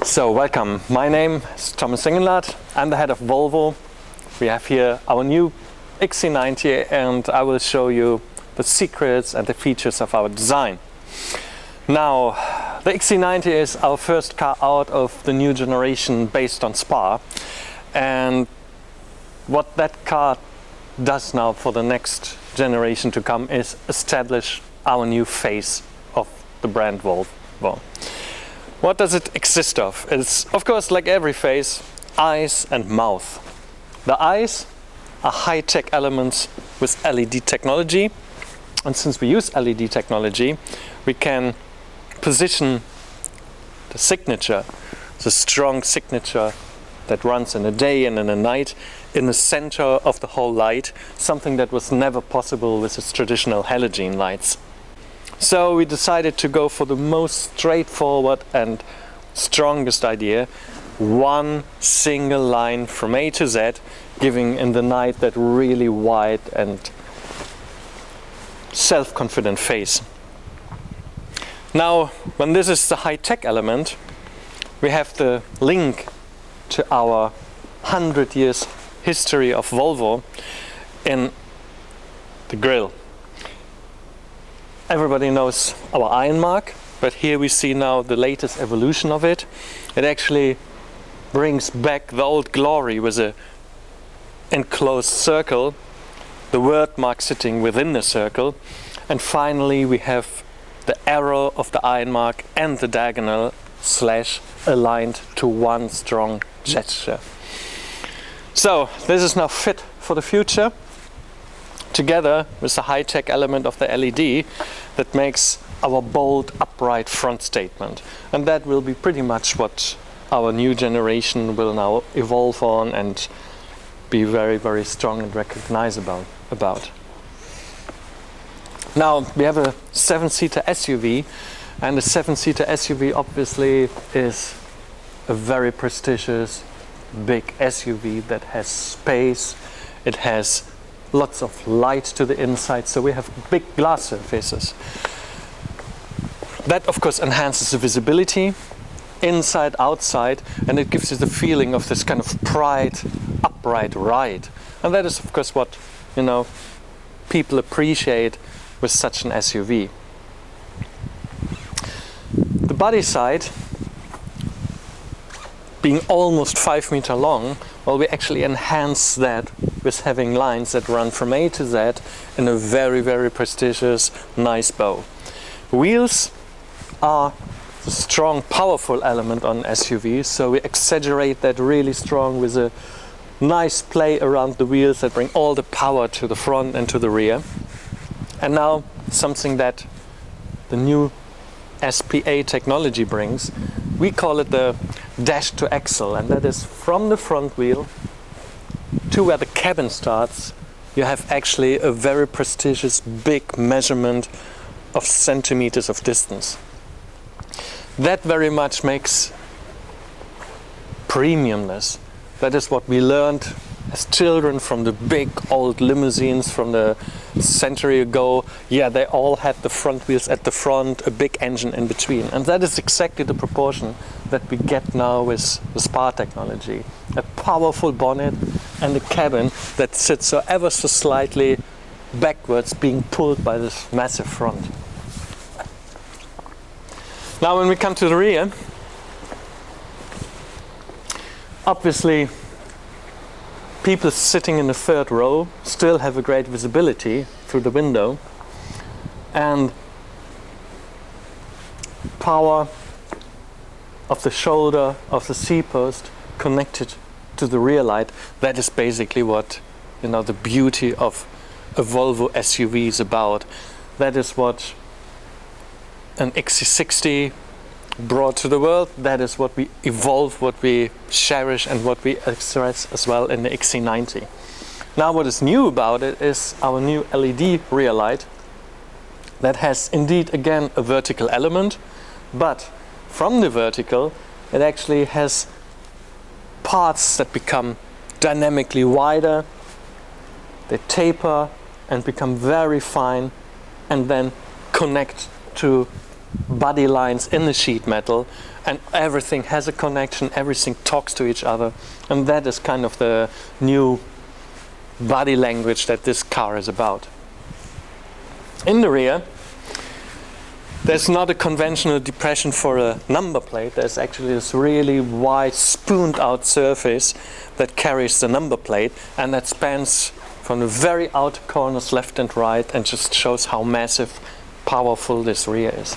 So welcome, my name is Thomas Ingenlath. I'm the head of Volvo. We have here our new XC90 and I will show you the secrets and the features of our design. Now, the XC90 is our first car out of the new generation based on Spa, and what that car does now for the next generation to come is establish our new face of the brand Volvo. What does it exist of? It's, of course, like every face, eyes and mouth. The eyes are high-tech elements with LED technology, and since we use LED technology, we can position the signature, the strong signature that runs in the day and in the night, in the center of the whole light, something that was never possible with its traditional halogen lights. So we decided to go for the most straightforward and strongest idea, one single line from A to Z, giving in the night that really wide and self-confident face. Now, when this is the high-tech element, we have the link to our 100 years history of Volvo in the grille. Everybody knows our iron mark, but here we see now the latest evolution of it. It actually brings back the old glory with a enclosed circle, the word mark sitting within the circle, and finally we have the arrow of the iron mark and the diagonal slash aligned to one strong gesture. So this is now fit for the future, together with the high-tech element of the LED that makes our bold, upright front statement. And that will be pretty much what our new generation will now evolve on and be very, very strong and recognizable about. Now, we have a 7-seater SUV, and a 7-seater SUV obviously is a very prestigious, big SUV that has space, it has lots of light to the inside, so we have big glass surfaces. That of course enhances the visibility inside, outside, and it gives you the feeling of this kind of pride, upright ride. And that is of course what, you know, people appreciate with such an SUV. The body side, being almost 5 meters long, well, we actually enhance that with having lines that run from A to Z in a very, very prestigious, nice bow. Wheels are the strong, powerful element on SUVs, so we exaggerate that really strong with a nice play around the wheels that bring all the power to the front and to the rear. And now something that the new SPA technology brings, we call it the dash to axle, and that is from the front wheel to where the cabin starts. You have actually a very prestigious big measurement of centimeters of distance. That very much makes premiumness. That is what we learned as children from the big old limousines from the century ago. Yeah, they all had the front wheels at the front, a big engine in between. And that is exactly the proportion that we get now with the Spa technology. A powerful bonnet and a cabin that sits so ever so slightly backwards, being pulled by this massive front. Now when we come to the rear, obviously people sitting in the third row still have a great visibility through the window, and power of the shoulder of the seat post connected to the rear light. That is basically what, you know, the beauty of a Volvo SUV is about. That is what an XC60 brought to the world. That is what we evolve, what we cherish, and what we express as well in the XC90. Now what is new about it is our new LED rear light that has indeed again a vertical element, but from the vertical it actually has parts that become dynamically wider, they taper and become very fine and then connect to body lines in the sheet metal, and everything has a connection, everything talks to each other, and that is kind of the new body language that this car is about. In the rear, there's not a conventional depression for a number plate. There's actually this really wide, spooned out surface that carries the number plate, and that spans from the very outer corners left and right, and just shows how massive, powerful this rear is.